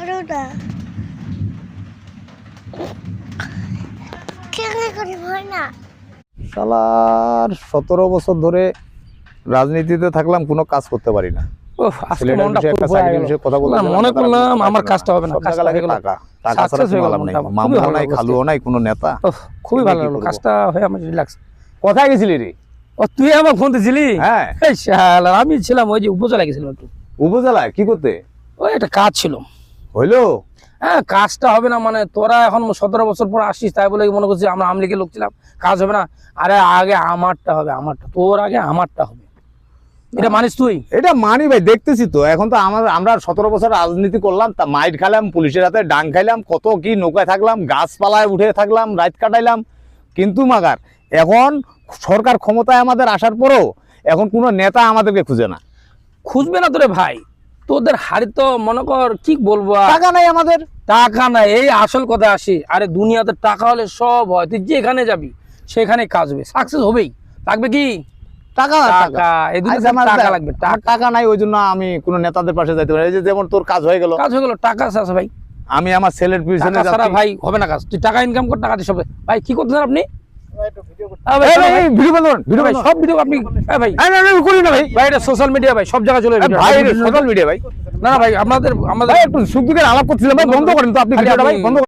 না কেন করে হয় না শালার 17 বছর ধরে রাজনীতিতে থাকলাম, কোনো কাজ করতে পারি না। ওহ, আজকে মনটা খুব ভয় গেল। কথা বলতে না, মনে করলাম আমার কাজটা হবে না, সব কাজটা জায়গা লাগে হয়ে গেল। টাকা, টাকা ছাড়া Success হয়ে কোনো গেল লাভ নাই। মনটা। খুবই মামলাও ভালো নাই, লাগলো খালুও নাই, কোনো নেতা। ওহ, খুবই ভালো কি লাগলো, করবো? কাজটা হয়ে আমার রিল্যাক্স। কোথায় গেছিলি রে? ও, তুই আমার ফোন দিছিলি? হ্যাঁ। এই শালা, আমি ছিলাম ওই যে উপজেলা গেছিলাম একটু। উপজেলায় কি করতে? ওই একটা কাজ ছিল। হইলো? হ্যাঁ, কাজটা হবে না মানে তোরা এখন 17 বছর পর আসিস তাই বলে মনে করছিস আমরা আমলিগের লোক ছিলাম, কাজ হবে না। আরে আগে আমারটা হবে, আমারটা, তোর আগে আমারটা হবে, এটা মানিস তুই? এটা মানি ভাই, দেখতেছি তো। এখন তো আমরা 17 বছর রাজনীতি করলাম, তা মাইট খাইলাম, পুলিশের হাতে ডাং খাইলাম, কত কি নৌকায় থাকলাম, গাছপালায় উঠে থাকলাম, রাত কাটাইলাম। কিন্তু মাগার এখন সরকার ক্ষমতায় আমাদের আসার পরেও এখন কোনো নেতা আমাদেরকে খুঁজে না। খুঁজবে না তোরে ভাই, তোদের হাড়ি তো মনে কর কি বলবো আর, টাকা নাই আমাদের। টাকা নাই, এই আসল কথা আসি। আরে দুনিয়াতে টাকা হলে সব হয়, তুই যেখানে যাবি সেখানে কাজ হবে, সাকসেস হবেই। লাগবে কি? টাকা টাকা, এই দুনিয়াতে টাকা লাগবে, টাকা নাই, ওই জন্য আমি কোনো নেতাদের পাশে যাইতে পারি। এই যে যেমন তোর কাজ হয়ে গেল, কাজ হয়ে গেল, টাকা আছে ভাই, আমি আমার ছেলের পিছনে টাকা ছাড়া যাচ্ছি। ভাই হবে না কাজ। তুই টাকা ইনকাম কর, টাকা দিয়ে সব। ভাই কি করতেছেন আপনি? এই ভাই, এই ভিডিও বন্ধ করুন, ভিডিও ভাই বন্ধ সব ভিডিও আপনি, ভাই এই না, না, করি না ভাই। ভাই এটা সোশ্যাল মিডিয়া ভাই, সব জায়গায় চলে এই ভাই, সোশ্যাল মিডিয়া ভাই। না না ভাই, আমাদের ভাই একটু সুখ দুঃখের আলাপ করছিলাম ভাই, বন্ধ করেন তো আপনি ভিডিওটা ভাই, বন্ধ করেন।